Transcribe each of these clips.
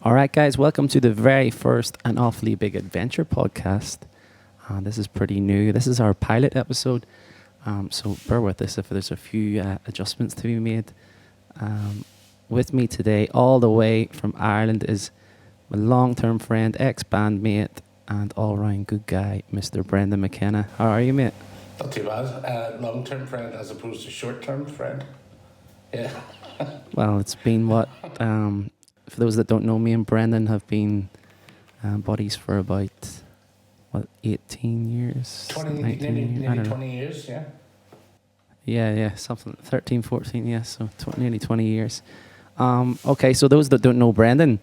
All right, guys, welcome to the very first and awfully big adventure podcast. This is pretty new. This is our pilot episode, so bear with us if there's a few adjustments to be made. With me today, all the way from Ireland, is my long-term friend, ex-bandmate, and all-round good guy, Mr. Brendan Mckenna. How are you, mate? Not too bad. Long-term friend as opposed to short-term friend. Yeah. Well, it's been what... for those that don't know, me and Brendan have been buddies for about, 18 years? 19 nearly 20 years, yeah. Yeah, something, 13, 14, yeah, so nearly 20 years. Okay, so those that don't know Brendan,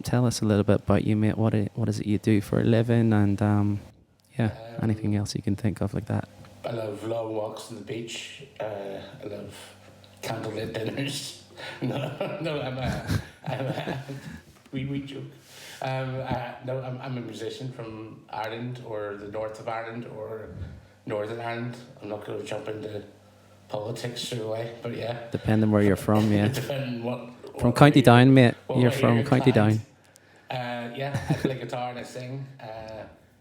tell us a little bit about you, mate. What is it you do for a living, and anything else you can think of like that? I love long walks on the beach. I love candlelit dinners. No, we joke. I'm a musician from Ireland or the north of Ireland or Northern Ireland. I'm not going to jump into politics straight away, but yeah. Depending where you're from, yeah. Depending from County Down, mate. You're from County Down. Yeah, I play guitar and I sing.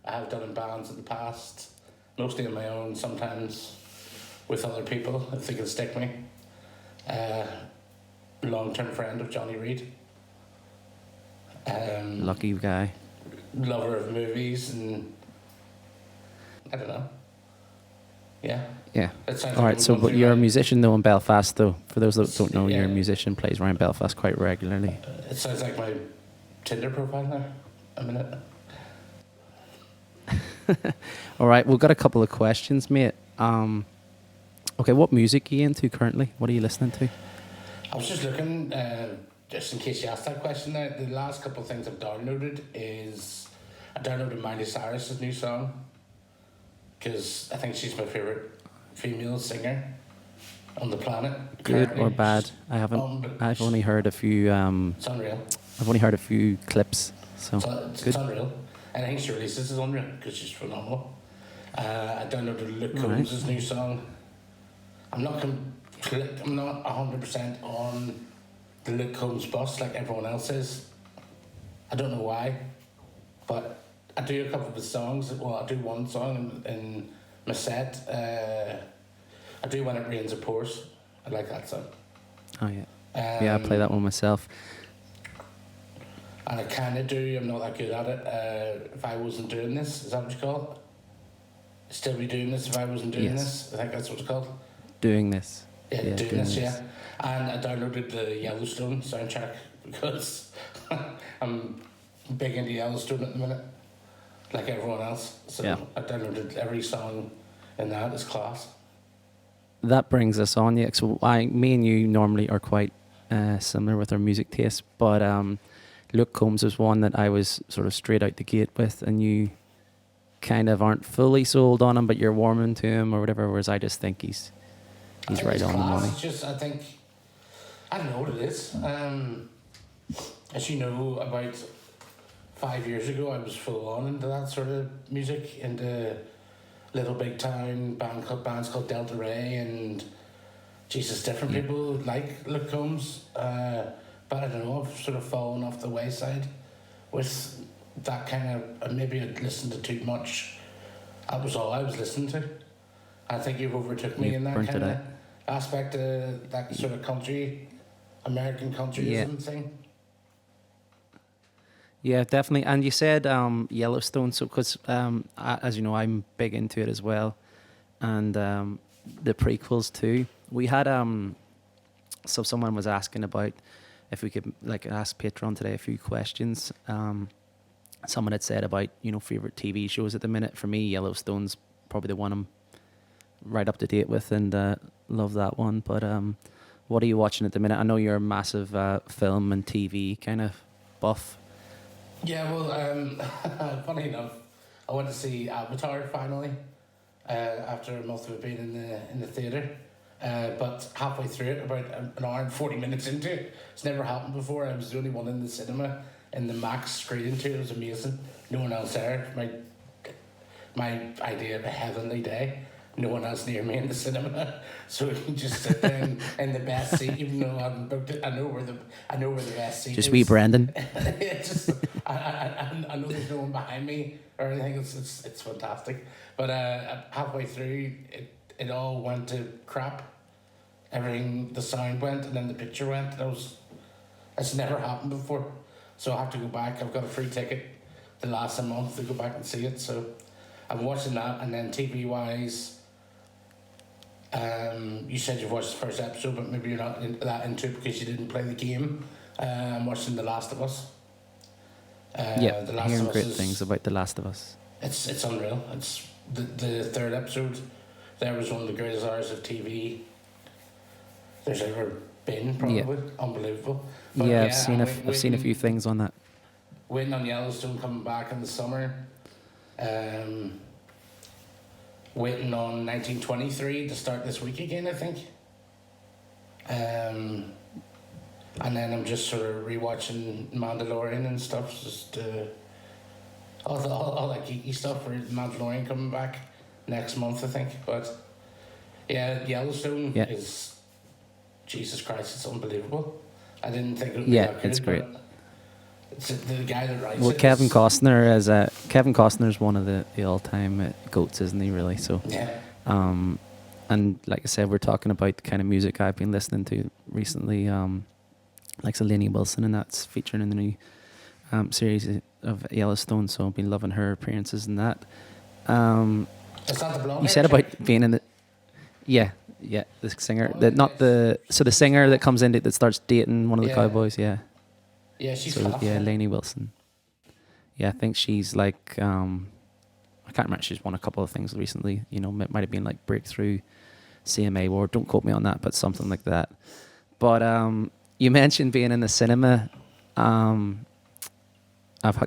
I have done in bands in the past, mostly on my own, sometimes with other people if they can stick me. Long-term friend of Jonny Reid. Lucky guy. Lover of movies and I don't know. Yeah. All right, so but you're a musician though in Belfast though. For those that don't know, you're a musician, plays around Belfast quite regularly. It sounds like my Tinder profile there. A minute. All right, we've got a couple of questions, mate. Okay, what music are you into currently? What are you listening to? I was just looking, just in case you asked that question there, the last couple of things I've downloaded is, I downloaded Miley Cyrus's new song, because I think she's my favourite female singer on the planet. Good or bad? I haven't, I've only heard a few, it's unreal. I've only heard a few clips, so it's unreal. And I think she releases is unreal, because she's phenomenal. I downloaded Luke Combs' new song. I'm not 100% on the Luke Combs bus like everyone else is. I don't know why, but I do a couple of his songs. Well, I do one song in my set. I do When It Rains It Pours. I like that song. Oh yeah. Yeah, I play that one myself. And I kind of do. I'm not that good at it. If I wasn't doing this, is that what you call it? Still be doing this if I wasn't doing this. I think that's what it's called. Doing this. Yeah, doing this. Yeah. And I downloaded the Yellowstone soundtrack because I'm big into Yellowstone at the minute, like everyone else. So I downloaded every song in that. It's class. That brings us on, yeah. So me and you normally are quite similar with our music tastes, but Luke Combs is one that I was sort of straight out the gate with, and you kind of aren't fully sold on him, but you're warming to him or whatever, whereas I just think he's right on the money. It's just, I don't know what it is. As you know, about 5 years ago, I was full on into that sort of music, into little big town bands called Delta Ray, and different people like Luke Combs. But I don't know, I've sort of fallen off the wayside with that kind of, maybe I'd listened to too much. That was all I was listening to. I think you've overtook me in that kind of aspect of that sort of country, American countryism thing. Yeah, definitely. And you said Yellowstone, so because as you know, I'm big into it as well, and the prequels too. We had so someone was asking about if we could ask Patreon today a few questions. Someone had said about favorite TV shows at the minute. For me, Yellowstone's probably the one I'm right up to date with, and love that one. But what are you watching at the minute? I know you're a massive film and TV kind of buff. Yeah, well, funny enough, I went to see Avatar finally after a month of it being in the theatre. But halfway through it, about an hour and 40 minutes into it, it's never happened before. I was the only one in the cinema, in the max screen too. It was amazing. No one else there. My idea of a heavenly day. no one else near me in the cinema, so we can just sit there in the best seat, even though I haven't booked it. I know where the best seat Just is. wee Brendan. It's just I know there's no one behind me or anything. It's fantastic. But halfway through, it all went to crap. Everything, the sound went, and then the picture went. It's never happened before, so I have to go back. I've got a free ticket to last a month to go back and see it. So I'm watching that, and then TV wise. You said you've watched the first episode, but maybe you're not that into it because you didn't play the game. I'm watching The Last of Us. Yeah, The Last hearing of Us great is, things about The Last of Us. It's unreal. It's the third episode. There was one of the greatest hours of TV there's ever been. Probably unbelievable. But yeah, I've seen a few things on that. Waiting on Yellowstone coming back in the summer. Waiting on 1923 to start this week again, I think. And then I'm just sort of rewatching Mandalorian and stuff, just all that geeky stuff for Mandalorian coming back next month, I think. But yeah, Yellowstone is, Jesus Christ, it's unbelievable. I didn't think it would be that good. It's great. It's the guy that writes it. Well, Kevin Costner's one of the all-time goats, isn't he? Really? So. Yeah. And like I said, we're talking about the kind of music I've been listening to recently. Like Lainey Wilson, and that's featuring in the new series of Yellowstone. So I've been loving her appearances in that. Is that the blonde? You said about being in the. Yeah, the singer. The singer that comes in that starts dating one of the cowboys. Yeah. Yeah, she's class. Yeah, Lainey Wilson. Yeah, I think she's like I can't remember. She's won a couple of things recently. You know, it might have been like Breakthrough CMA Award. Don't quote me on that, but something like that. But you mentioned being in the cinema. I've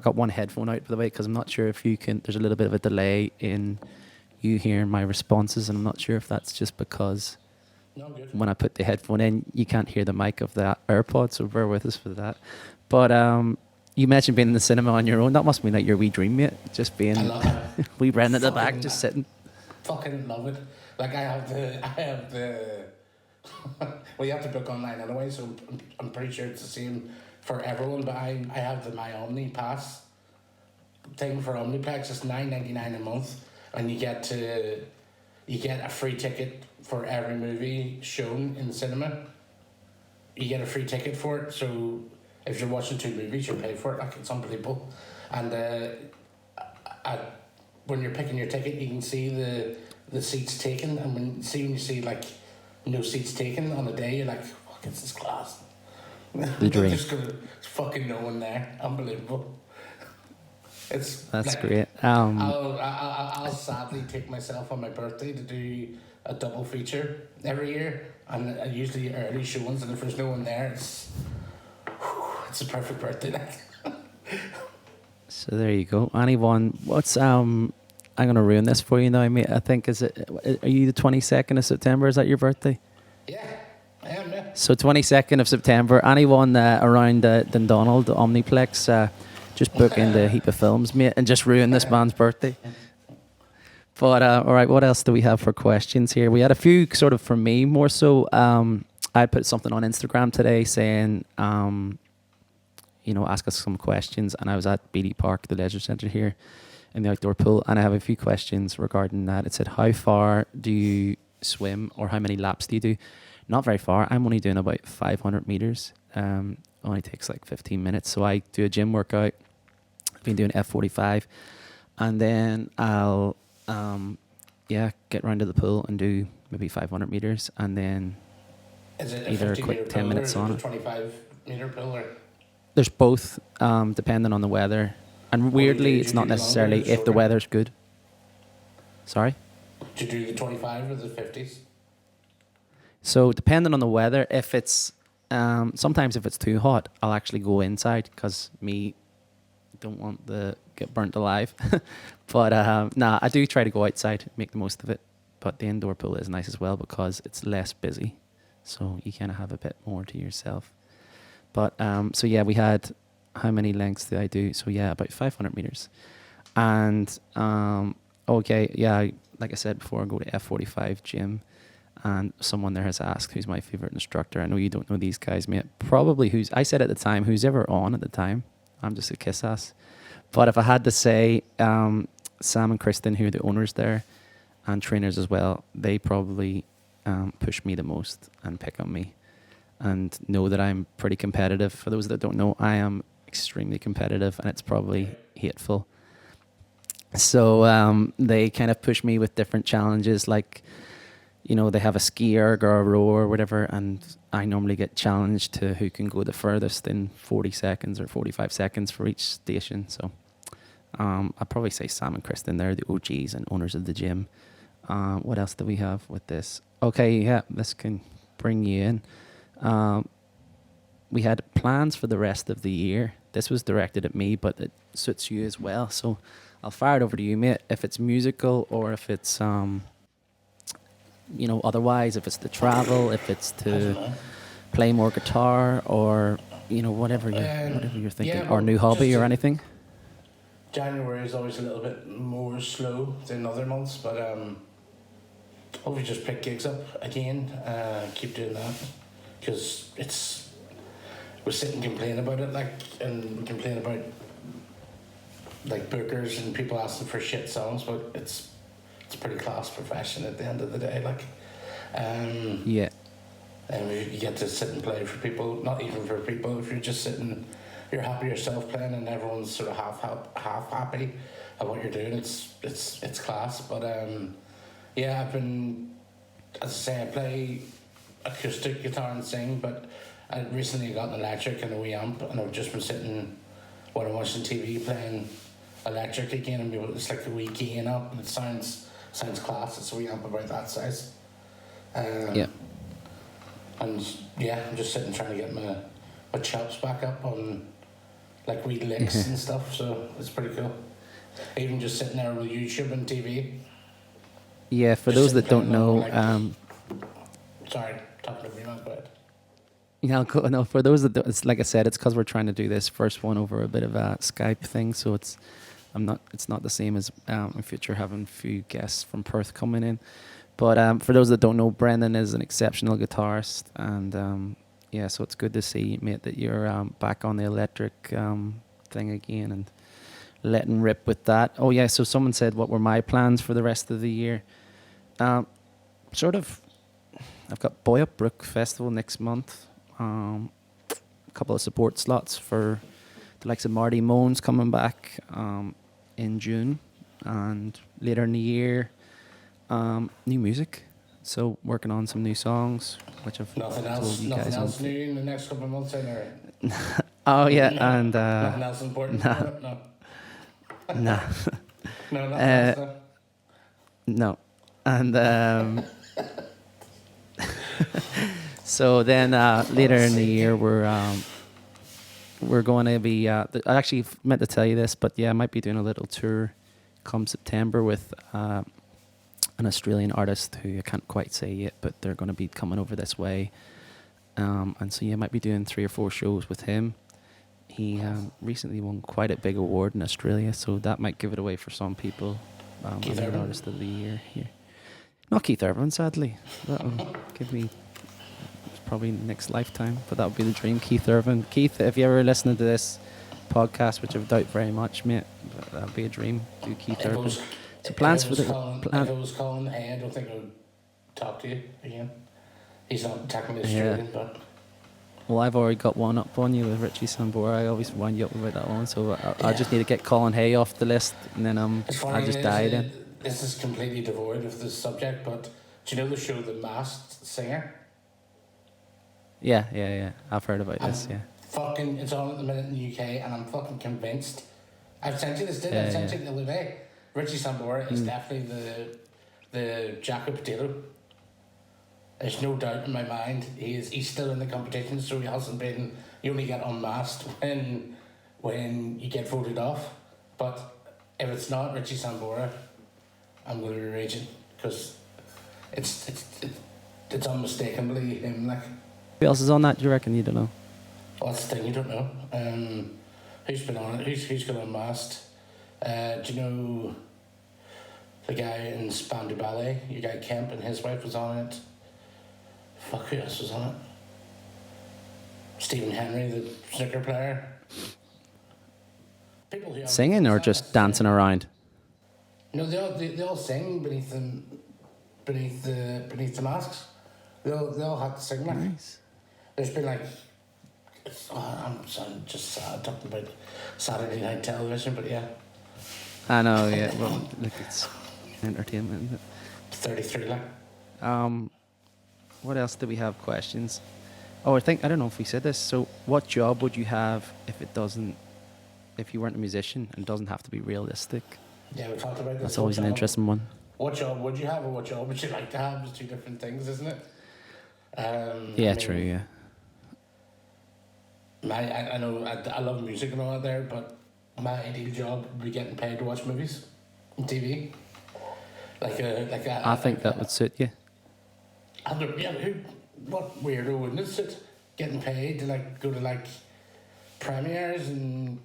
got one headphone out, by the way, because I'm not sure if you can. There's a little bit of a delay in you hearing my responses, and I'm not sure if that's just because when I put the headphone in, you can't hear the mic of the AirPod, so bear with us for that. But you mentioned being in the cinema on your own. That must be like your wee dream, mate. Just being wee Brendan at the back, just sitting. Fucking love it. Like I have the. Well, you have to book online anyway, so I'm pretty sure it's the same for everyone. But I have my Omni Pass thing for Omniplex. It's $9.99 a month, and you get a free ticket for every movie shown in the cinema. You get a free ticket for it, so if you're watching 2 movies, you pay for it. Like, it's unbelievable. And when you're picking your ticket, you can see the seats taken, and when you see like no seats taken on a day, you're like, fuck, it's this class. The dream. There's fucking no one there. Unbelievable. That's like, great. I'll sadly take myself on my birthday to do a double feature every year, and usually early showings, and if there's no one there, it's a perfect birthday night. So there you go. Anyone, what's I'm gonna ruin this for you now, mate. I think are you the 22nd of September? Is that your birthday? Yeah, I am. Yeah. So 22nd of September. Anyone around Dundonald, the Omniplex, just book into a heap of films, mate, and just ruin this man's birthday. But all right, what else do we have for questions here? We had a few sort of from me more so. I put something on Instagram today saying, ask us some questions, and I was at BD Park, the leisure centre here, in the outdoor pool, and I have a few questions regarding that. It said, how far do you swim, or how many laps do you do? Not very far. I'm only doing about 500 meters. Only takes like 15 minutes. So I do a gym workout. I've been doing F45, and then I'll get round to the pool and do maybe 500 meters, and then Is it either a quick 10 minutes on it. 25 meter pool, or there's both, depending on the weather. And weirdly, it's not necessarily if the weather's good. Sorry? Do you do the 25 or the 50s? So depending on the weather, if it's sometimes if it's too hot, I'll actually go inside because me don't want to get burnt alive. But I do try to go outside, make the most of it. But the indoor pool is nice as well because it's less busy, so you kind of have a bit more to yourself. But so yeah, we had, how many lengths did I do? So yeah, about 500 meters. And like I said before, I go to F45 gym, and someone there has asked who's my favorite instructor. I know you don't know these guys, mate. Probably who's, I said at the time, who's ever on at the time. I'm just a kiss ass. But if I had to say, Sam and Kristen, who are the owners there and trainers as well, they probably push me the most and pick on me and know that I'm pretty competitive. For those that don't know, I am extremely competitive, and it's probably hateful. So they kind of push me with different challenges, like, you know, they have a ski erg or a row or whatever, and I normally get challenged to who can go the furthest in 40 seconds or 45 seconds for each station. So I'd probably say Sam and Kristen, they're the OGs and owners of the gym. What else do we have with this? Okay, yeah, this can bring you in. We had plans for the rest of the year. This was directed at me, but it suits you as well. So I'll fire it over to you, mate. If it's musical or if it's, you know, otherwise, if it's to travel, if it's to play more guitar, or, you know, whatever you're thinking, yeah, or new hobby or anything. January is always a little bit more slow than other months, but hopefully just pick gigs up again. Keep doing that, because we sit and complain about it, like, and we complain about like bookers and people asking for shit songs, but it's a pretty class profession at the end of the day, like. Yeah. And you get to sit and play for people, not even for people. If you're just sitting, you're happy yourself playing, and everyone's sort of half happy at what you're doing. It's class. But yeah, I've been, as I say, I play acoustic guitar and sing, but I recently got an electric and a wee amp, and I've just been sitting when I'm watching TV playing electric again, and it's like a wee gain up, and it sounds class. It's a wee amp about that size. Yeah. And yeah, I'm just sitting trying to get my chops back up on like wee licks and stuff, so it's pretty cool. Even just sitting there with YouTube and TV. Yeah, for those that don't know, like, sorry, talking over you, man, go ahead. Yeah, no, for those that don't, it's like I said, it's because we're trying to do this first one over a bit of a Skype thing, so it's not the same as in future having a few guests from Perth coming in. But for those that don't know, Brendan is an exceptional guitarist, and yeah, so it's good to see, mate, that you're back on the electric thing again and letting rip with that. Oh yeah, so someone said what were my plans for the rest of the year. Sort of, I've got Boy Up Brook Festival next month. A couple of support slots for the likes of Marty Moans coming back in June, and later in the year, new music. So working on some new songs, which I've nothing told else. you Nothing guys else on. new in the next couple of months, or Oh yeah, no, and nothing else important. No. nah, No, nothing else. No. no, and so then later in the year we're going to be. I actually meant to tell you this, but yeah, I might be doing a little tour come September with an Australian artist who I can't quite say yet, but they're going to be coming over this way, and so yeah, I might be doing 3 or 4 shows with him. He recently won quite a big award in Australia, so that might give it away for some people. Keith I'm Urban? the artist of the year here. Not Keith Urban, sadly. That'll give me probably next lifetime, but that would be the dream. Keith Urban. Keith, if you're ever listening to this podcast, which I doubt very much, mate, but that would be a dream. Do Keith Urban. So plans for the If it was Colin, hey, I don't think I would talk to you again. He's not technically Australian, but. Well, I've already got one up on you with Richie Sambora. I always wind you up about that one, so I just need to get Colin Hay off the list, and then I'll just die then. This is completely devoid of the subject, but do you know the show The Masked Singer? Yeah. I've heard about this, yeah. Fucking, it's on at the minute in the UK, and I'm fucking convinced. I've sent you this, didn't I? I sent you it the other day. Richie Sambora is definitely the Jacko Potato. There's no doubt in my mind he's still in the competition, so he hasn't been. You only get unmasked when you get voted off. But if it's not Richie Sambora, I'm going to be raging, because it's unmistakably him. Like, Who else is on that? Do you reckon? You don't know. well, that's the thing, you don't know. Who's been on it? Who's got unmasked? Do you know the guy in Spandu Ballet, your guy Kemp and his wife was on it. Fuck, who else was on it? Stephen Henry, the snooker player. People who Singing or just dancing around? No, they all sing beneath the masks. They all have to sing like. Nice. There's been like, I'm just sad talking about Saturday night television, but yeah. I know, yeah. Well, look, it's entertainment, isn't it? 33 like. What else do we have questions? Oh, I don't know if we said this. So, what job would you have if you weren't a musician and it doesn't have to be realistic? Yeah, we talked about this. That's always an interesting one. What job would you have, or what job would you like to have? It's two different things, isn't it? Yeah, true. Yeah. I know I love music and all that there, but my ideal job would be getting paid to watch movies on TV. I think that would suit you. What weirdo wouldn't it sit? Getting paid to like go to like premieres and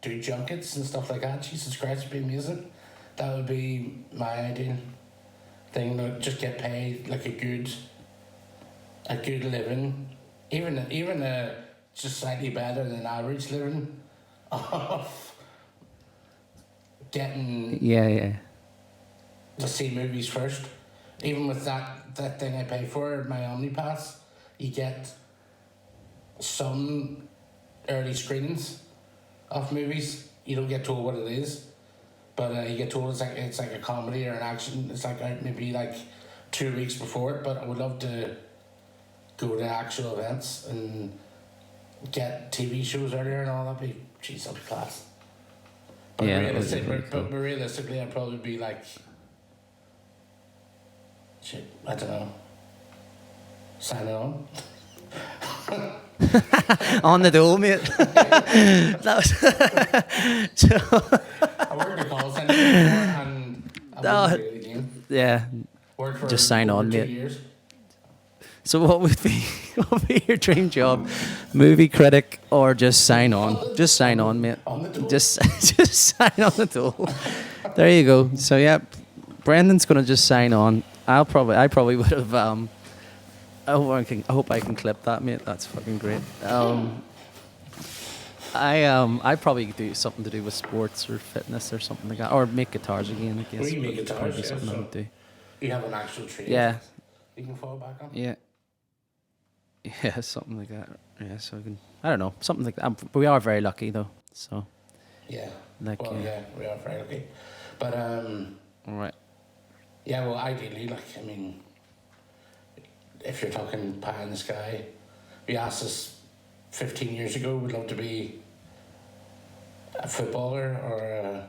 do junkets and stuff like that. Jesus Christ, it'd be amazing. That would be my ideal thing. Like, just get paid like a good living, even just slightly better than average living, of getting to see movies first. Even with that thing I pay for, my OmniPass, you get some early screenings of movies. You don't get told what it is, but you get told it's like a comedy or an action. It's like out maybe like 2 weeks before it. But I would love to go to actual events and get TV shows earlier and all that. That'd be class. But realistically, I'd probably be like, shit, I don't know. Sign on. On the dole, mate. That was I worked at a call centre before and I wouldn't do it again. Yeah. Worked for Just sign on, 2 mate. years. So what would be your dream job? Movie critic or just sign on? Just sign on, mate. On the dole. Just sign on the dole. There you go. So yeah, Brendan's gonna just sign on. I probably would have. I hope I can clip that, mate. That's fucking great. I probably do something to do with sports or fitness or something like that, or make guitars again. I guess. We make Would guitars, probably be yeah, something I so- would do. You have an actual tree. Yeah, You can fall back on. yeah, something like that. Yeah, so I don't know, something like that. But we are very lucky though. So Yeah. like, Well, yeah, we are very lucky. But all right. yeah, well, ideally, like, I mean, if you're talking pie in the sky, we asked us 15 years ago, we'd love to be a footballer or a,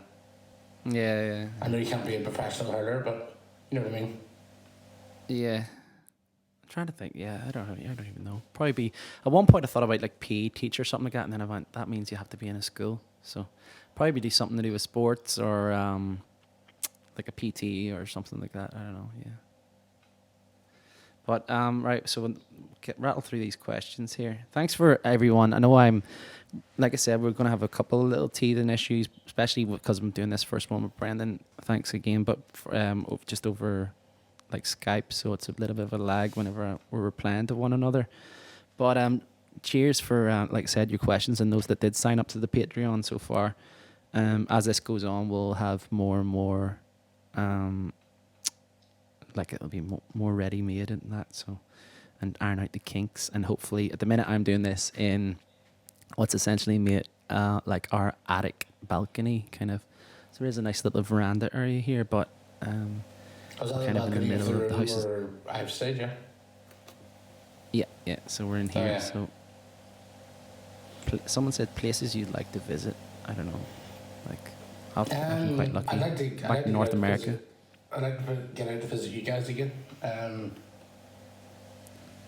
Yeah. I know you can't be a professional hurler, but you know what I mean? Yeah. I'm trying to think. Yeah, I don't even know. Probably be at one point I thought about like PE teacher or something like that, and then I went, that means you have to be in a school. So probably do something to do with sports or like a PT or something like that. I don't know. Yeah. But right, so we'll rattle through these questions here. Thanks for everyone. I know like I said, we're going to have a couple of little teething issues, especially because I'm doing this first one with Brendan. Thanks again, but just over like Skype, so it's a little bit of a lag whenever we're replying to one another. But cheers for like I said, your questions and those that did sign up to the Patreon so far. As this goes on, we'll have more and more. Like it'll be more ready made and that, so, and iron out the kinks, and hopefully at the minute I'm doing this in what's essentially made like our attic balcony kind of. So there's a nice little veranda area here, but kind of in the middle of the house. I've stayed, yeah. Yeah. So we're in here. yeah. So someone said places you'd like to visit. I don't know, like I've been quite lucky. I'd like to Back in North America. I'd like to get out to visit you guys again.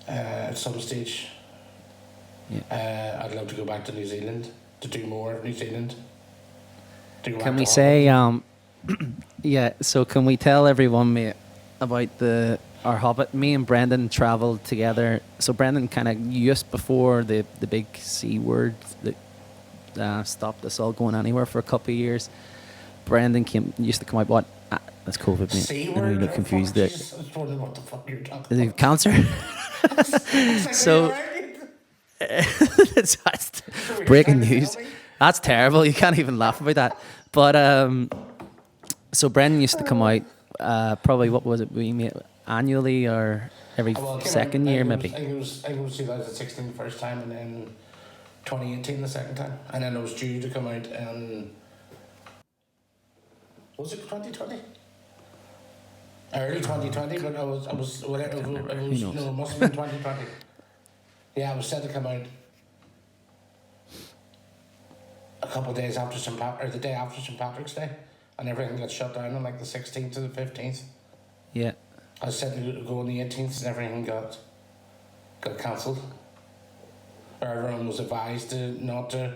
At some stage. Yeah. I'd love to go back to New Zealand to do more of New Zealand. Can we say yeah, so can we tell everyone, mate, about our Hobbit? Me and Brendan travelled together. So Brendan kind of just before the big C word that stopped us all going anywhere for a couple of years. Brendan used to come out That's COVID, mate. C I know word. you look confused there. Jesus, I was wondering what the fuck you're talking Is about. it cancer? It's like, So- are you alright? that's So you're breaking trying to news. tell me? That's terrible. You can't even laugh about that. But so Brendan used to come out. Probably what was it? We met annually or every Well, it came second out, year, I maybe. think it was 2016 the first time, and then 2018 the second time, and then it was due to come out in, was it 2020? Early 2020, but I was whatever. It was Who knows? no, it must have been 2020. Yeah, I was set to come out a couple of days after or the day after St. Patrick's Day, and everything got shut down on like the 16th to the 15th. Yeah. I was set to go on the 18th, and everything got cancelled. Or everyone was advised to not to.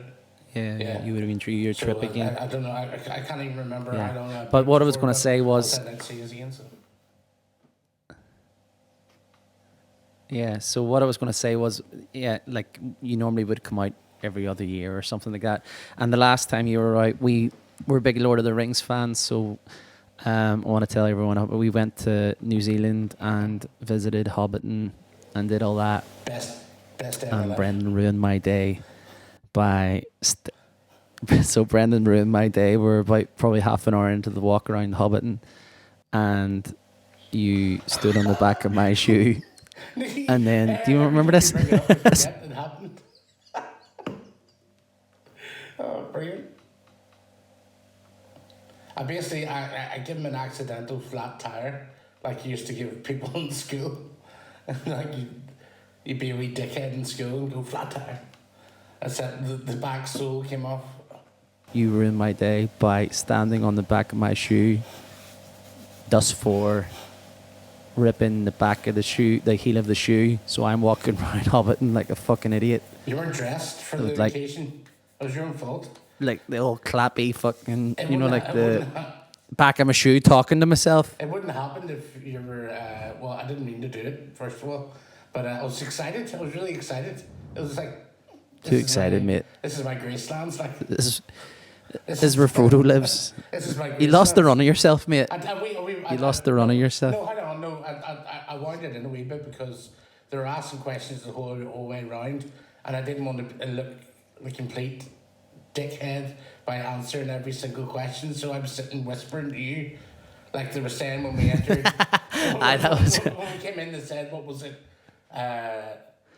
Yeah. You would have been through your trip again. I don't know. I can't even remember. Yeah. I don't know. But what I was going to say was, I said I'd see you again. So. yeah. So what I was going to say was, yeah, like you normally would come out every other year or something like that. And the last time you were out, we were big Lord of the Rings fans, so I want to tell everyone we went to New Zealand and visited Hobbiton and did all that. Best day of my And life. Brendan ruined my day by. So Brendan ruined my day. We're about probably half an hour into the walk around Hobbiton, and you stood on the back of my shoe. And then, do you remember this? Bring it up, I forget it happened. Oh, brilliant. I give him an accidental flat tire, like you used to give people in school. Like you'd be a wee dickhead in school and go flat tire. I said the back sole came off. You ruined my day by standing on the back of my shoe, thus for ripping the back of the shoe, the heel of the shoe. So I'm walking around Hobbiton like a fucking idiot. You weren't dressed for It the was like- occasion. It was your own fault. Like the old clappy fucking, It you know, wouldn't like ha- it the wouldn't ha- back of my shoe talking to myself. It wouldn't happen if you were. Well, I didn't mean to do it, first of all, but I was excited. I was really excited. It was like. Too excited, mate. This is my Gracelands. Like, This is where Frodo lives. This is my. You lost the Gracelands. run of yourself, mate. You You lost the run of yourself. No, hang on. No, I wound it in a wee bit because they were asking questions the whole way round, and I didn't want to look a complete dickhead by answering every single question. So I was sitting whispering to you, like they were saying when we entered. When we came in, they said, "What was it?"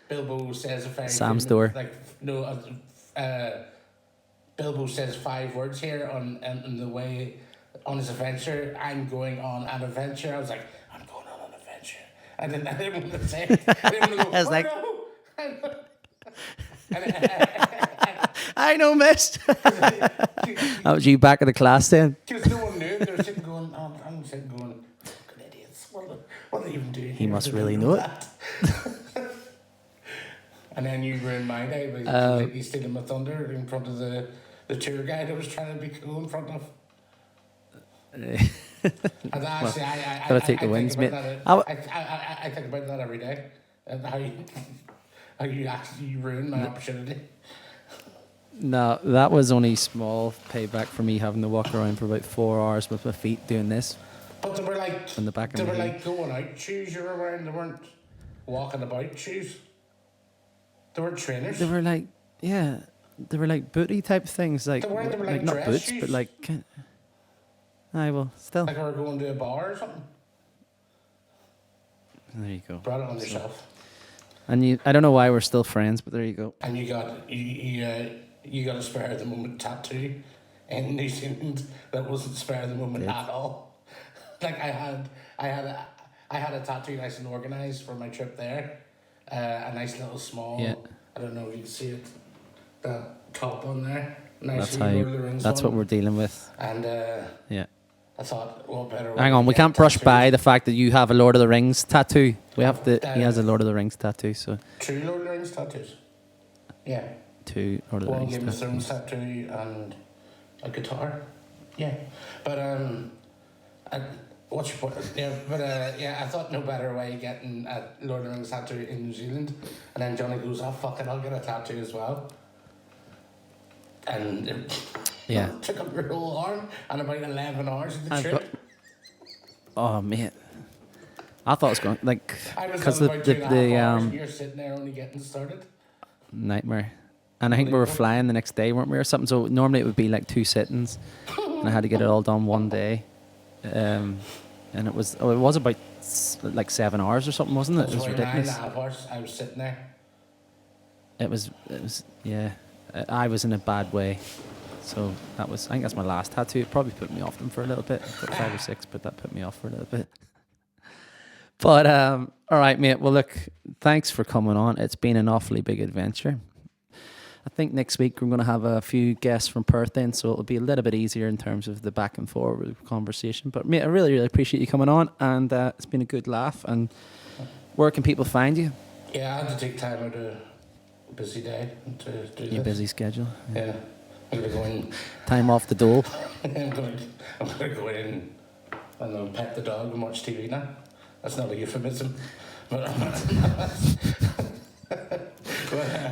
Bilbo says a very Sam's famous- door. Like no. Bilbo says 5 words here on the way on his adventure. I'm going on an adventure. I was like, I'm going on an adventure. I didn't want to say it. I didn't want to go, I was like- no. I know, miss. That was you back in the class then. Because no one knew. They were sitting going, I'm sitting going, fucking idiots. What are they even doing? He here? must They really don't know it. that. And then you ruined my day by completely stealing my thunder in front of the tour guide I was trying to be cool in front of. And actually, gotta take the wins, mate. I think about that every day, and how you actually ruined my opportunity. No, that was only small payback for me having to walk around for about 4 hours with my feet doing this. But they were like On the back of they my were heel. like going out shoes you were wearing. They weren't walking about shoes. They were trainers. They were like, yeah, they were like booty type things, like They were like not dress boots, shoes. but like. Aye, well, still. Like we were going to a bar or something. There you go. Brought it on yourself. And I don't know why we're still friends, but there you go. And you got a spare of the moment tattoo in New Zealand that wasn't spare of the moment at all. Like I had a tattoo nice and organised for my trip there. A nice little small. Yeah. I don't know if you can see it. That top on there. That's Nice how. Lord of the Rings That's one. what we're dealing with. And Yeah. I thought, what better way Hang to on, we get can't brush tattoos? by the fact that you have a Lord of the Rings tattoo. We have to. He has a Lord of the Rings tattoo, so Two Lord of the Rings tattoos. Yeah. 2 Lord of the One Rings Game of Thrones tattoos. tattoo and a guitar. Yeah. But what's your point? Yeah, but yeah, I thought no better way getting a Lord of the Rings tattoo in New Zealand. And then Johnny goes, oh fuck it, I'll get a tattoo as well. And it Yeah. took up your whole arm and about 11 hours of the I've trip. Oh mate, I thought it was going like I was because done about 2.5 hours, and the you're sitting there only getting started. nightmare. And I think we were Unbelievable. flying the next day, weren't we, or something? So normally it would be like 2 sittings, and I had to get it all done one day. And it was about like 7 hours or something, wasn't It it? was It was about nine and a ridiculous. half hours. I was sitting there. It was yeah. I was in a bad way, so that was. I think that's my last tattoo. It probably put me off them for a little bit, for 5 or 6, but that put me off for a little bit. But all right, mate. Well, look, thanks for coming on. It's been an awfully big adventure. I think next week we're going to have a few guests from Perth in, so it'll be a little bit easier in terms of the back and forward conversation. But mate, I really, really appreciate you coming on, and it's been a good laugh. And where can people find you? Yeah, I had to take time out of a busy day to do Your this. busy schedule. Yeah, I'm gonna go in. Time off the dole. I'm gonna go in and pet the dog and watch TV now. That's not a euphemism, but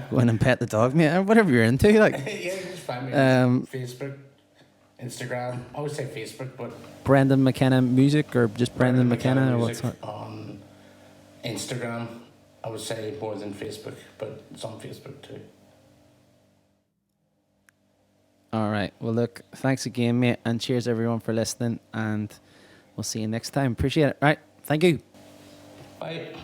Go in and pet the dog, mate. Whatever you're into, like. yeah, just find me on Facebook, Instagram. I always say Facebook, but Brendan Mckenna music, or just Brendan McKenna, or what's music that? on Instagram. I would say more than Facebook, but it's on Facebook too. All right. Well, look, thanks again, mate, and cheers everyone for listening, and we'll see you next time. Appreciate it. All right. Thank you. Bye.